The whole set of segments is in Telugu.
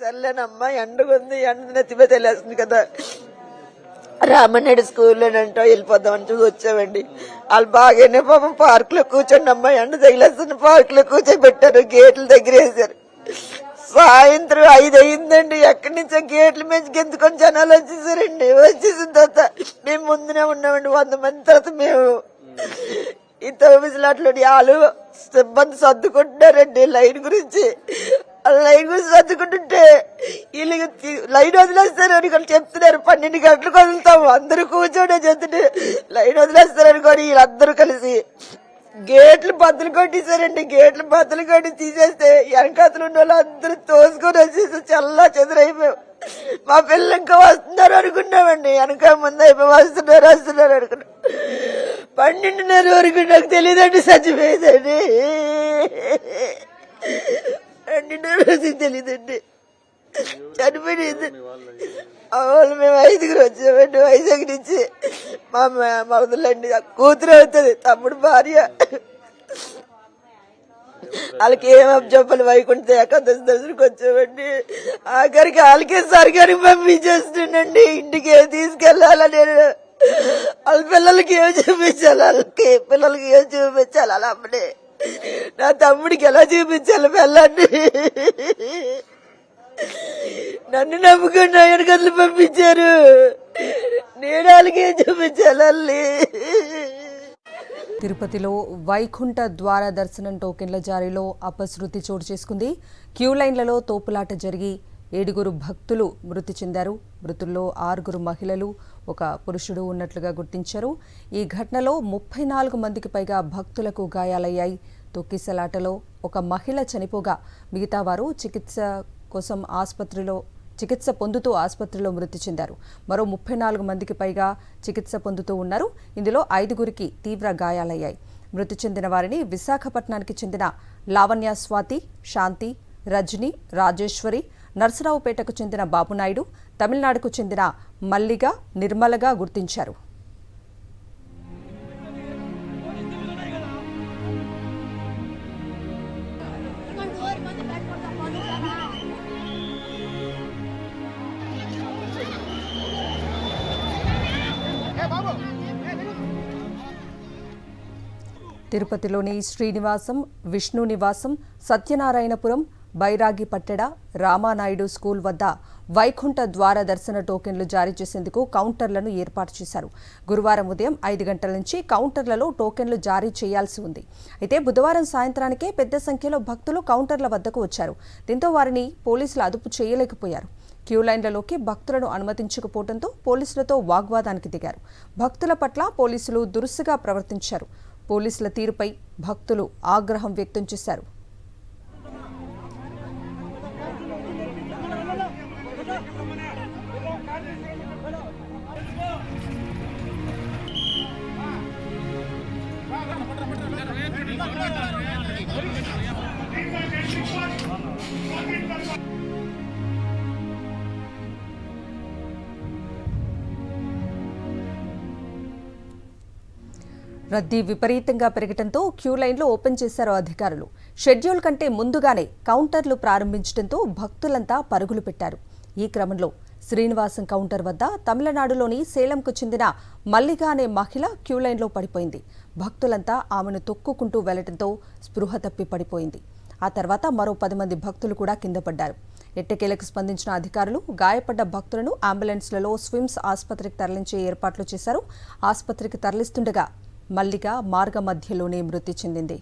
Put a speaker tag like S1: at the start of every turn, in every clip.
S1: సర్లేనమ్మా ఎండగుంది, ఎండ నెత్తిమే తెలియాల్సింది కదా. రామనాయుడు స్కూల్లోనంట వెళ్ళిపోదామని చూసి వచ్చామండి. వాళ్ళు బాగానే పాపం పార్క్ లో కూర్చోండి అమ్మా ఎండ తగిలేస్తున్న పార్క్ లో కూర్చోబెట్టారు, గేట్ల దగ్గర వేసారు. సాయంత్రం 5 అయిందండి, ఎక్కడి నుంచో గేట్ల మీద గెంతుకొని జనాలు వచ్చేసారండి. వచ్చేసిన తర్వాత మేము ముందునే ఉన్నామండి, 100 మంది. తర్వాత మేము ఈ తోమిసలాట్లో వాళ్ళు సిబ్బంది సర్దుకుంటున్నారండి లైన్ గురించి. లైన్ గురించి సర్దుకుంటుంటే వీళ్ళు లైన్ వదిలేస్తారని వాళ్ళు చెప్తున్నారు. 12 గంటలకు వదులుతాము, అందరూ కూర్చోనే చెప్తుంటే లైన్ వదిలేస్తారనుకోని వీళ్ళందరూ కలిసి గేట్లు బద్దలు కొట్టేశారండి. గేట్లు బద్దలు కొట్టి తీసేస్తే వెనకాతలు ఉన్న వాళ్ళు అందరూ తోసుకొని వచ్చేసి చల్లా చెదురైపోయాం. మా పిల్లలు ఇంకా వస్తున్నారు అనుకున్నామండి, వెనక ముందు అయిపోయి వస్తున్నారు అనుకున్నాం. 12:30 వరకు నాకు తెలియదండి, చచ్చిపోయేదండి. 12:30 వరకు తెలియదండి, చనిపోయింది. వాళ్ళు మేము 5గురు వచ్చామండి, వైజాగ్ నుంచి. మా మరదలండి, కూతురు అవుతుంది, తమ్ముడు భార్య. వాళ్ళకి ఏం చెప్పాలి, వైకుంఠ ఏకాదశి దర్శనకు వచ్చామండి. ఆఖరికి వాళ్ళకే సరిగాని పంపించేస్తుండండి, ఇంటికి ఏం తీసుకెళ్లాలని. వాళ్ళ పిల్లలకి ఏం చూపించాలి, వాళ్ళకి పిల్లలకి ఏం చూపించాలి, అలా అమ్మడే నా తమ్ముడికి ఎలా చూపించాలి పిల్లాన్ని. నన్ను నమ్ముకుని వెనకలు పంపించారు, నేను వాళ్ళకి ఏం చూపించాలి.
S2: తిరుపతిలో వైకుంఠ ద్వార దర్శనం టోకెన్ల జారీలో అపశృతి చోటు చేసుకుంది. క్యూ లైన్లలో తోపులాట జరిగి 7 భక్తులు మృతి చెందారు. మృతుల్లో 6 మహిళలు, 1 పురుషుడు ఉన్నట్లుగా గుర్తించారు. ఈ ఘటనలో 34 మందికి పైగా భక్తులకు గాయాలయ్యాయి. తొక్కిసలాటలో 1 మహిళ చనిపోగా మిగతా వారు చికిత్స పొందుతూ ఆసుపత్రిలో మృతి చెందారు. మరో 34 మందికి పైగా చికిత్స పొందుతూ ఉన్నారు. ఇందులో 5 తీవ్ర గాయాలయ్యాయి. మృతి చెందిన వారిని విశాఖపట్నానికి చెందిన లావణ్య, స్వాతి, శాంతి, రజని, రాజేశ్వరి, నర్సరావుపేటకు చెందిన బాబునాయుడు, తమిళనాడుకు చెందిన మల్లిగా, నిర్మలగా గుర్తించారు. తిరుపతిలోని శ్రీనివాసం, విష్ణు నివాసం, సత్యనారాయణపురం, బైరాగిపట్టెడ, రామానాయుడు స్కూల్ వద్ద వైకుంఠ ద్వార దర్శన టోకెన్లు జారీ చేసేందుకు కౌంటర్లను ఏర్పాటు చేశారు. గురువారం ఉదయం 5 గంటల నుంచి కౌంటర్లలో టోకెన్లు జారీ చేయాల్సి ఉంది. అయితే బుధవారం సాయంత్రానికే పెద్ద సంఖ్యలో భక్తులు కౌంటర్ల వద్దకు వచ్చారు. దీంతో వారిని పోలీసులు అదుపు చేయలేకపోయారు. క్యూ లైన్లలోకి భక్తులను అనుమతించకపోవడంతో పోలీసులతో వాగ్వాదానికి దిగారు. భక్తుల పట్ల పోలీసులు దురుసుగా ప్రవర్తించారు. పోలీసుల తీరుపై భక్తులు ఆగ్రహం వ్యక్తం చేశారు. రద్దీ విపరీతంగా పెరగడంతో క్యూ లైన్లు ఓపెన్ చేశారు అధికారులు. షెడ్యూల్ కంటే ముందుగానే కౌంటర్లు ప్రారంభించడంతో భక్తులంతా పరుగులు పెట్టారు. ఈ క్రమంలో శ్రీనివాసం కౌంటర్ వద్ద తమిళనాడులోని సేలంకు చెందిన మల్లిగా అనే మహిళ క్యూ లైన్లో పడిపోయింది. భక్తులంతా ఆమెను తొక్కుకుంటూ వెళ్లడంతో స్పృహ తప్పి పడిపోయింది. ఆ తర్వాత మరో 10 మంది భక్తులు కూడా కింద పడ్డారు. ఎట్టకేలకు స్పందించిన అధికారులు గాయపడ్డ భక్తులను అంబులెన్స్లలో స్విమ్స్ ఆసుపత్రికి తరలించే ఏర్పాట్లు చేశారు. ఆసుపత్రికి తరలిస్తుండగా మల్లిగా మార్గ మధ్యలోనే మృతి చెందింది.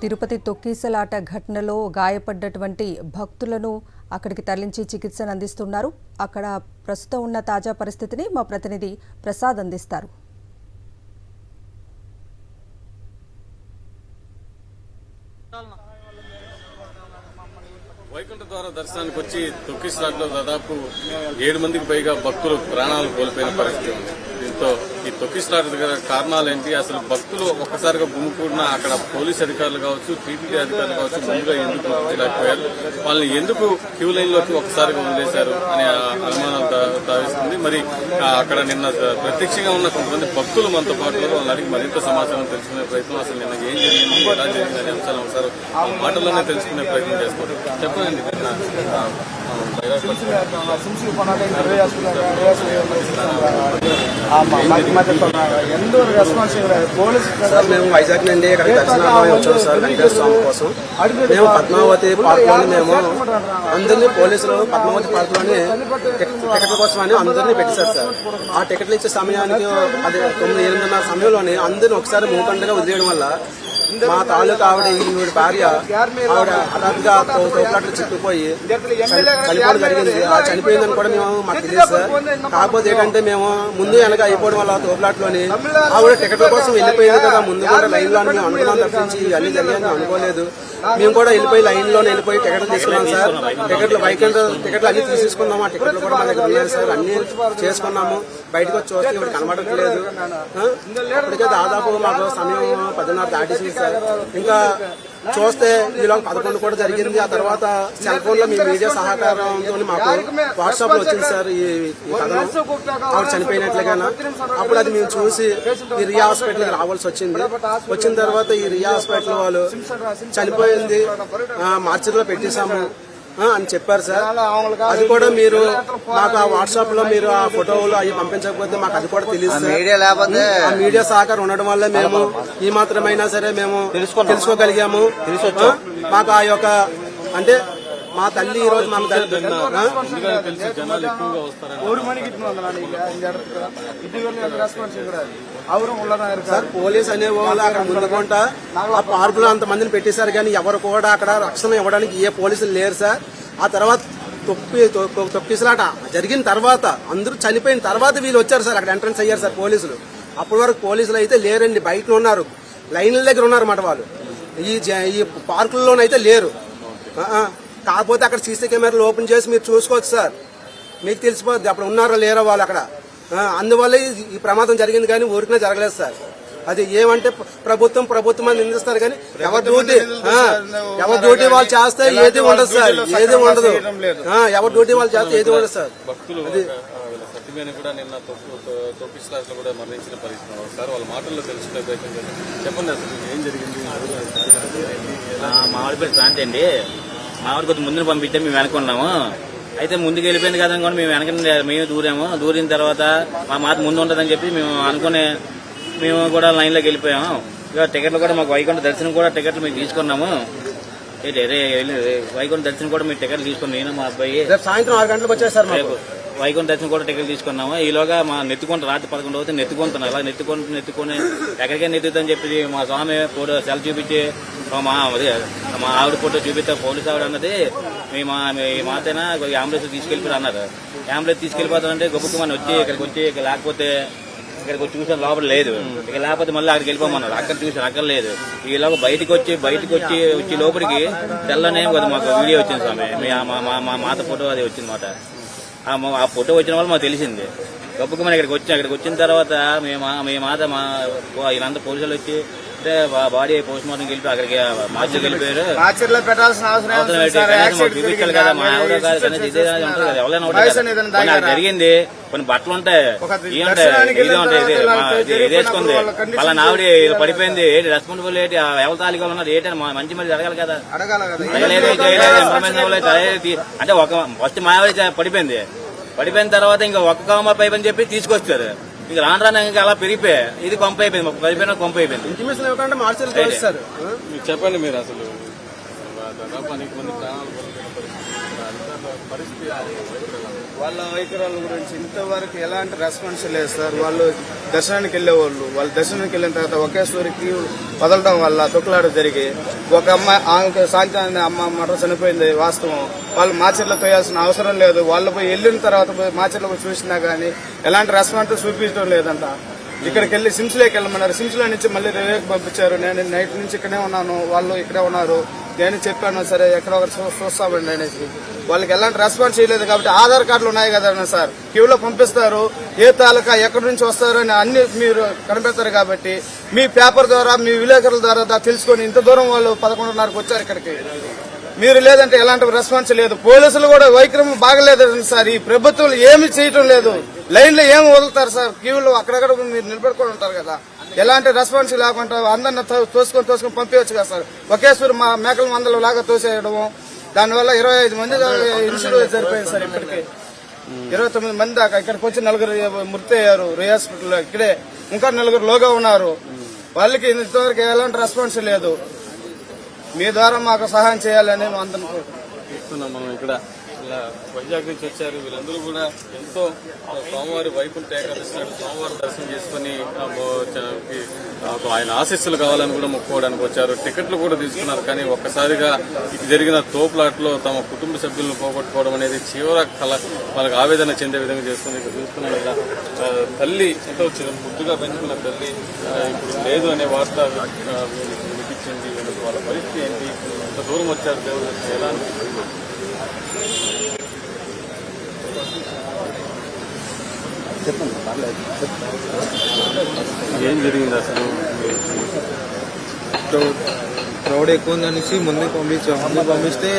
S2: తిరుపతి తొక్కిసలాట ఘటనలో గాయపడ్డటువంటి భక్తులను అక్కడికి తరలించి చికిత్సను అందిస్తున్నారు. అక్కడ ప్రస్తుతం ఉన్న తాజా పరిస్థితిని మా ప్రతినిధి ప్రసాద్ అందిస్తారు.
S3: వైకుంఠ ద్వార దర్శనానికి వచ్చి తొక్కిసలాటలో దాదాపు 7 మందికి పైగా భక్తులు ప్రాణాలు కోల్పోయిన పరిస్థితి ఉంది. దీంతో ఈ తొక్కిసలాట కారణాలు ఏంటి, అసలు భక్తులు ఒక్కసారిగా గుమ్ముకూడిన అక్కడ పోలీస్ అధికారులు కావచ్చు, టీటీడీ అధికారులు కావచ్చు ముందుగా ఎందుకు చేయలేకపోయారు, వాళ్ళని ఎందుకు క్యూ లైన్ లోకి ఒక్కసారిగా వదిలేశారు అనే అనుమానాలు మరి అక్కడ నిన్న ప్రత్యక్షంగా ఉన్న కొంతమంది భక్తులు మనతో పాటు వాళ్ళని అడిగి మరింత సమాచారం తెలుసుకునే ప్రయత్నం, అసలు నిన్న ఏం జరిగింది, ఎలా జరిగింది అనే అంశాలు ఒకసారి మాటల్లోనే తెలుసుకునే ప్రయత్నం చేస్తారు. చెప్పండి.
S4: మేము వైజాగ్ నుండి ఇక్కడికి దర్శనార్థం వచ్చాము సార్ వెంకటేశ్వర స్వామి కోసం. మేము పద్మావతి పార్క్ లోని మేము అందరినీ పోలీసులు పద్మావతి పార్క్ లోని టికెట్ల కోసం అని అందరినీ పెట్టేశారు సార్. ఆ టికెట్లు ఇచ్చే సమయానికి అది 9-8:30 సమయంలోనే అందరిని ఒకసారి మూకండగా వదిలేయడం వల్ల మా తాలూకా ఆవిడ ఈవిడ భార్య ఆవిడ హఠాత్తుగా తోపులాట్లు చిక్కుపోయి చనిపోవడం జరిగింది. ఆ చనిపోయిందని కూడా మాకు తెలియదు సార్. కాకపోతే ఏంటంటే మేము ముందు వెనక అయిపోవడం వల్ల తోపులాట్లోని ఆవిడ టికెట్ల కోసం వెళ్ళిపోయింది కదా, ముందు కూడా లైన్ లో మేము అనుకున్నాం తప్పించి అన్ని జరిగాయని అనుకోలేదు. మేము కూడా వెళ్ళిపోయి లైన్ లో వెళ్ళిపోయి టికెట్లు తీసుకున్నాం సార్. టికెట్లు వైకుంఠ టికెట్లు అన్ని తీసుకున్నాము. ఆ టికెట్లు కూడా మా దగ్గర ఉన్నాయి సార్, అన్ని చేసుకున్నాము. బయటకు వచ్చి చూస్తే ఇప్పుడు కనబడట్లేదు. ఇప్పటికే దాదాపు మాకు సమయం 10:30 దాటేసింది సార్. ఇంకా చూస్తే ఈలో 11 కూడా జరిగింది. ఆ తర్వాత సెల్ ఫోన్ లో మీ మీడియా సహకారంతో మాకు వాట్సాప్ లో వచ్చింది సార్ ఈ కథనం, ఆవిడ చనిపోయినట్లుగా. అప్పుడు అది మేము చూసి ఈ రియా హాస్పిటల్ రావాల్సి వచ్చింది. వచ్చిన తర్వాత ఈ రియా హాస్పిటల్ వాళ్ళు చనిపోయింది మార్చిలో పెట్టేశాము అని చెప్పారు సార్. అది కూడా మీరు మాకు ఆ వాట్సాప్ లో మీరు ఆ ఫోటోలు అవి పంపించకపోతే మాకు అది కూడా తెలియదు సార్. ఆ మీడియా సహకారం ఉండడం వల్ల మేము ఈ మాత్రమైనా సరే మేము తెలుసుకోగలిగాము. మాకు ఆ యొక్క అంటే మా తల్లి ఈ రోజు మన సార్ పోలీస్ అనే వాళ్ళు అక్కడ ముందుకుంటా ఆ పార్కులో అంతమందిని పెట్టేశారు, కానీ ఎవరు కూడా అక్కడ రక్షణ ఇవ్వడానికి ఏ పోలీసులు లేరు సార్. ఆ తర్వాత తొక్కిసలాట జరిగిన తర్వాత అందరూ చనిపోయిన తర్వాత వీళ్ళు వచ్చారు సార్, అక్కడ ఎంట్రన్స్ అయ్యారు సార్ పోలీసులు. అప్పటి వరకు పోలీసులు అయితే లేరండి, బయట ఉన్నారు, లైన్ల దగ్గర ఉన్నారు అన్నమాట వాళ్ళు. ఈ పార్కుల్లోనైతే లేరు. కాకపోతే అక్కడ సీసీ కెమెరాలు ఓపెన్ చేసి మీరు చూసుకోవచ్చు సార్, మీకు తెలిసిపోద్ది అప్పుడు ఉన్నారో లేరో వాళ్ళు అక్కడ. అందువల్ల ఈ ప్రమాదం జరిగింది, కానీ ఊరికనే జరగలేదు సార్. అది ఏమంటే ప్రభుత్వం అని నిందిస్తారు, కానీ ఎవరి డ్యూటీ వాళ్ళు చేస్తే ఏది ఉండదు సార్, ఏది ఉండదు. ఎవరి డ్యూటీ వాళ్ళు చేస్తే ఏది ఉండదు సార్.
S3: కూడా నిన్న తొక్కిసలాట్లో కూడా మరణించిన పరిస్థితి సార్. వాళ్ళ మాటల్లో తెలుసుకునే ప్రయత్నం చేస్తాం. చెప్పండి అసలు ఏం జరిగింది?
S5: మా వాడి పేరు క్రాంతి అండి. మా వాడు కొంచెం ముందుకు పంపిస్తే మేము వెనకున్నాము. అయితే ముందుకు వెళ్ళిపోయింది కదా అనుకోండి మేము వెనక మేము దూరాము. దూరిన తర్వాత మా మాట ముందు ఉంటుందని చెప్పి మేము కూడా లైన్లోకి వెళ్ళిపోయాము. ఇక టికెట్లు కూడా మాకు వైకుంఠ దర్శనం కూడా టికెట్లు మేము తీసుకున్నాము. వైకుంఠ దర్శనం కూడా మేము టికెట్లు తీసుకున్నాం. నేను మా అబ్బాయి
S4: సాయంత్రం 6 గంటలకు వచ్చారు సార్.
S5: వైకుంఠ దర్శనం కూడా టికెట్లు తీసుకున్నాము. ఈలోగా మా నెత్తుకుంటూ రాత్రి 11 అవుతుంది నెత్తుకుంటున్నాం. అలా నెత్తుకొని ఎక్కడికైనా నెత్తుతుందని చెప్పి మా స్వామి ఫోటో సెల్ చూపించి మా ఆవిడ ఫోటో చూపిస్తే పోలీసు ఆవిడ అన్నది మీ మాతేనా అంబులెన్స్ తీసుకెళ్ళిపోయి అన్నారు. అంబులెన్స్ తీసుకెళ్ళిపోతానంటే గొప్పమని వచ్చి ఇక్కడికి వచ్చి లేకపోతే ఇక్కడికి వచ్చి చూసాను లోపల లేదు. ఇక లేకపోతే మళ్ళీ అక్కడికి వెళ్ళిపోమన్నారు. అక్కడ చూసాను అక్కడ లేదు. ఈలోగా బయటకు వచ్చి లోపలికి తెల్లనే కదా మాకు వీడియో వచ్చింది స్వామి. మా మాత ఫోటో అది వచ్చింది మాట. ఆ ఫోటో వచ్చిన వాళ్ళు మాకు తెలిసింది. గొప్పగా మనం ఇక్కడికి వచ్చిన తర్వాత మీ మాత వీళ్ళంతా పోలీసులు వచ్చి అంటే బాడీ పోస్ట్ మార్టం వెళ్ళి అక్కడికి మార్చికి వెళ్ళిపోయారు. చూపించాలి కదా మా ఆవిడ కాదు కనీసం ఇదే ఉంటుంది కదా, ఎవరైనా ఉంటుంది. నాకు జరిగింది కొన్ని బట్టలు ఉంటాయి, ఇవి ఉంటాయి, ఇది ఉంటాయి, ఇది వేసుకుంది వాళ్ళ ఆవిడ పడిపోయింది. ఏంటి రెస్పాన్సిబుల్ ఏంటి ఎవరి తాలిగా ఉన్నారు ఏంటని మంచి మరి జరగాలి కదా. చేయలేదు ఇన్ఫర్మేషన్ అంటే ఫస్ట్ మా ఆవిడ పడిపోయిన తర్వాత ఇంకా ఒక్క కామ పైప్ అని చెప్పి తీసుకొచ్చారు. ఇంకా రాను ఇంకా అలా పెరిగిపోయి ఇది కొంప అయిపోయింది, పడిపోయినా కొంప అయిపోయింది.
S3: చెప్పండి మీరు అసలు దాదాపు అనేక మంది పరిస్థితి
S6: వాళ్ళ వైఖరాల గురించి ఇంతవరకు ఎలాంటి రెస్పాన్స్ లేదు సార్. వాళ్ళు దర్శనానికి వెళ్ళేవాళ్ళు, వాళ్ళు దర్శనానికి వెళ్ళిన తర్వాత ఒకేశ్వరికి వదలడం వల్ల తొక్కులాట జరిగి ఒక అమ్మాయి ఆమెకు శాంతి అనే అమ్మ మాట చనిపోయింది వాస్తవం. వాళ్ళు మాచర్లో తోయాల్సిన అవసరం లేదు. వాళ్ళు పోయి వెళ్ళిన తర్వాత మాచర్లో చూసినా కానీ ఎలాంటి రెస్పాన్స్ చూపించడం లేదంట. ఇక్కడికి వెళ్ళి సిమ్స్ లోకి వెళ్ళమన్నారు. సిమ్స్ లో నుంచి మళ్ళీ రివేకి పంపించారు. నేను నైట్ నుంచి ఇక్కడే ఉన్నాను, వాళ్ళు ఇక్కడే ఉన్నారు. నేను చెప్పాను సరే ఎక్కడ ఒకటి చూస్తామండి అనేసి. వాళ్ళకి ఎలాంటి రెస్పాన్స్ చేయలేదు. కాబట్టి ఆధార్ కార్డులు ఉన్నాయి కదా సార్, క్యూలో పంపిస్తారు, ఏ తాలూకా ఎక్కడి నుంచి వస్తారు అని అన్ని మీరు కనిపెడతారు. కాబట్టి మీ పేపర్ ద్వారా మీ విలేకరుల ద్వారా తెలుసుకొని ఇంత దూరం వాళ్ళు 11:30కు వచ్చారు ఇక్కడికి. మీరు లేదంటే ఎలాంటి రెస్పాన్స్ లేదు. పోలీసులు కూడా వైక్రమం బాగలేదు సార్. ఈ ప్రభుత్వం ఏమి చేయటం లేదు. లైన్లో ఏమి వదులుతారు సార్? క్యూలో అక్కడక్కడ మీరు నిలబెట్టుకొని ఉంటారు కదా. ఎలాంటి రెస్పాన్స్ లేకుండా అందరిని తోసుకొని పంపించచ్చు కదా సార్. ఒకేసారి మా మేకల మందల లాగా తోసేయడము, దానివల్ల 25 మంది ఇన్సూరెన్స్ సరిపోయింది సార్. ఇప్పటికి 29 మంది దాకా ఇక్కడికి వచ్చి 4 మృతి అయ్యారు రే హాస్పిటల్లో. ఇక్కడే ఇంకా 4 లోగా ఉన్నారు. వాళ్ళకి ఇంతవరకు ఎలాంటి రెస్పాన్స్ లేదు. మీ ద్వారా మాకు సహాయం చేయాలని అందరం
S3: చూస్తున్నాం. మనం ఇక్కడ ఇలా వైజాగ్ నుంచి వచ్చారు వీళ్ళందరూ కూడా ఎంతో సోమవారి వైకుంఠ ఏకాదశి నాడు సోమవారం దర్శనం చేసుకుని ఆయన ఆశీస్సులు కావాలని కూడా మొక్కుకోవడానికి వచ్చారు. టికెట్లు కూడా తీసుకున్నారు. కానీ ఒక్కసారిగా ఇది జరిగిన తోపులాట్లో తమ కుటుంబ సభ్యులను పోగొట్టుకోవడం అనేది చివర వాళ్ళకి ఆవేదన చెందే విధంగా చేస్తుంది. ఇక్కడ చూస్తున్నాం ఇలా తల్లి ఎంతో ముద్దుగా పెంచుకున్న తల్లి ఇప్పుడు లేదు అనే వార్త వినిపించింది. వాళ్ళ పరిస్థితి ఏంటి? ఇంత దూరం వచ్చారు దేవుడు ఎలా ఏం జరిగింది అసలు?
S7: క్రౌడ్ ఎక్కువ ఉందనేసి ముందే పంపిస్తే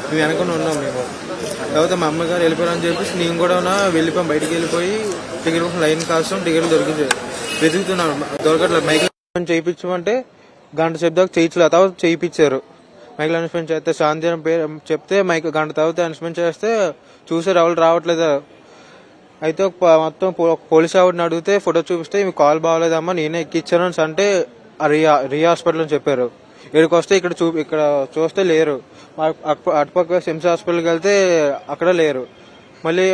S7: మేము వెనకుండా ఉన్నాం. మేము తర్వాత మా అమ్మగారు వెళ్ళిపోయారని చెప్పేసి నేను కూడా వెళ్ళిపోయాం. బయటికి వెళ్ళిపోయి టికెట్ కోసం లైన్ కోసం టికెట్లు వెతుకుతున్నాను. దొరకట్లేదు. మైకిల్ చేయించమంటే గంట సేపు దాకా చేయించలేదు. తర్వాత చేయించారు. మైకిల్ అనౌన్స్మెంట్ చేస్తే శాంతి అని పేరు చెప్తే గంట తర్వాత అనౌన్స్మెంట్ చేస్తే చూసారు ఎవరు రావట్లేదు. అయితే మొత్తం పోలీస్ ఆవిడని అడిగితే ఫోటో చూపిస్తే మీకు కాల్ బాగలేదమ్మా నేనే ఎక్కిచ్చాను అంటే రియా హాస్పిటల్ అని చెప్పారు. ఇక్కడికి వస్తే ఇక్కడ చూస్తే లేరు. అటుపక్క సిమ్స్ హాస్పిటల్కి వెళ్తే అక్కడ లేరు. మళ్ళీ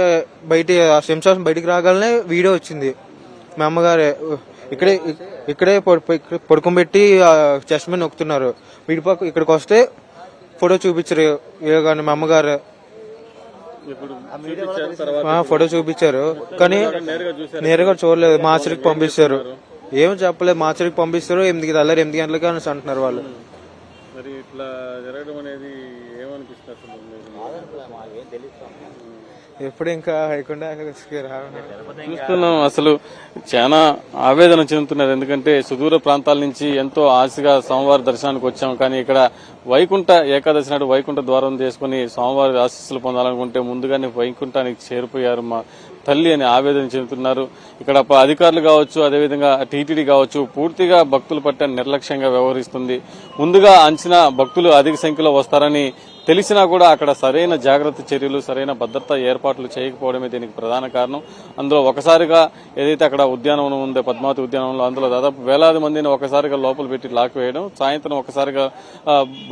S7: సిమ్స్ హాస్పిటల్ బయటికి రాగానే వీడియో వచ్చింది. మా అమ్మగారే ఇక్కడే పడుకోబెట్టి చెస్ట్ మీద నొక్కుతున్నారు. వీడిపక్క ఇక్కడికి వస్తే ఫోటో చూపించారు. కానీ మా అమ్మగారు ఫోటో చూపించారు కానీ నేరుగా చూడలేదు. మార్చరికి పంపిస్తారు. ఏమి చెప్పలేదు. మార్చరికి పంపిస్తారు. 8 గంటలకి అని అంటున్నారు వాళ్ళు.
S3: మరి ఇట్లా జరగడం అనేది ఏమనిపిస్తుంది?
S7: ఎప్పుడు ఇంకా
S3: చూస్తున్నాం. అసలు చాలా ఆవేదన చెందుతున్నారు. ఎందుకంటే సుదూర ప్రాంతాల నుంచి ఎంతో ఆశగా సోమవారి దర్శనానికి వచ్చాం. కానీ ఇక్కడ వైకుంఠ ఏకాదశి నాడు వైకుంఠ ద్వారం చేసుకుని సోమవారి ఆశీస్సులు పొందాలనుకుంటే ముందుగానే వైకుంఠానికి చేరిపోయారు మా తల్లి అని ఆవేదన చెందుతున్నారు. ఇక్కడ అధికారులు కావచ్చు, అదేవిధంగా టీటీడీ కావచ్చు పూర్తిగా భక్తుల పట్ల నిర్లక్ష్యంగా వ్యవహరిస్తుంది. ముందుగా అంచనా భక్తులు అధిక సంఖ్యలో వస్తారని తెలిసినా కూడా అక్కడ సరైన జాగ్రత్త చర్యలు, సరైన భద్రతా ఏర్పాట్లు చేయకపోవడమే దీనికి ప్రధాన కారణం. అందులో ఒకసారిగా ఏదైతే అక్కడ ఉద్యానవనం ఉందో పద్మావతి ఉద్యానవనంలో అందులో దాదాపు వేలాది మందిని ఒకసారిగా లోపల పెట్టి లాక్ వేయడం, సాయంత్రం ఒకసారిగా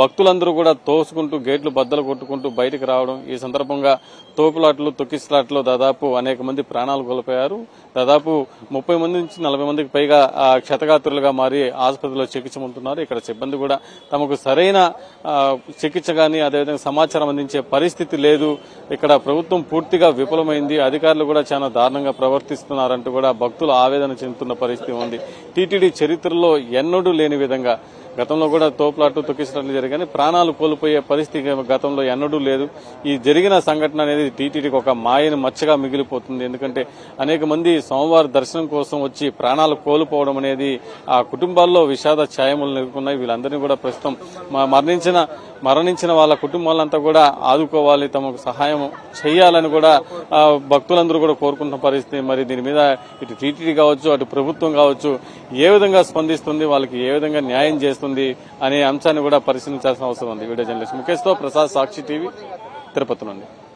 S3: భక్తులందరూ కూడా తోసుకుంటూ గేట్లు బద్దలు కొట్టుకుంటూ బయటకు రావడం. ఈ సందర్భంగా తోపులాట్లు, తొక్కిసలాట్లో దాదాపు అనేక మంది ప్రాణాలు కోల్పోయారు. దాదాపు 30 మంది నుంచి 40 మందికి పైగా క్షతగాత్రులుగా మారి ఆసుపత్రిలో చికిత్స పొందుతున్నారు. ఇక్కడ సిబ్బంది కూడా తమకు సరైన చికిత్స గానీ అదేవిధంగా సమాచారం అందించే పరిస్థితి లేదు. ఇక్కడ ప్రభుత్వం పూర్తిగా విఫలమైంది. అధికారులు కూడా చాలా దారుణంగా ప్రవర్తిస్తున్నారంటూ కూడా భక్తులు ఆవేదన చెందుతున్న పరిస్థితి ఉంది. టీటీడీ చరిత్రలో ఎన్నడూ లేని విధంగా గతంలో కూడా తోపులాట్లు, తొక్కిసలాట్లు జరిగాయి. ప్రాణాలు కోల్పోయే పరిస్థితి గతంలో ఎన్నడూ లేదు. ఈ జరిగిన సంఘటన అనేది టీటీడీకి ఒక మాయని మచ్చగా మిగిలిపోతుంది. ఎందుకంటే అనేక మంది సోమవారం దర్శనం కోసం వచ్చి ప్రాణాలు కోల్పోవడం అనేది ఆ కుటుంబాల్లో విషాద ఛాయములు నెలకొన్నాయి. వీళ్ళందరినీ కూడా ప్రస్తుతం మరణించిన వాళ్ళ కుటుంబాలంతా కూడా ఆదుకోవాలి, తమకు సహాయం చేయాలని కూడా భక్తులందరూ కూడా కోరుకుంటున్న పరిస్థితి. మరి దీని మీద ఇటు టీటీడీ కావచ్చు, అటు ప్రభుత్వం కావచ్చు ఏ విధంగా స్పందిస్తుంది, వాళ్ళకి ఏ విధంగా న్యాయం చేస్తుంది అనే అంశాన్ని కూడా పరిశీలించాల్సిన అవసరం ఉంది. వీడియో జర్నలిస్ట్ ముఖేష్తో ప్రసాద్, సాక్షి టీవీ, తిరుపతి నుండి.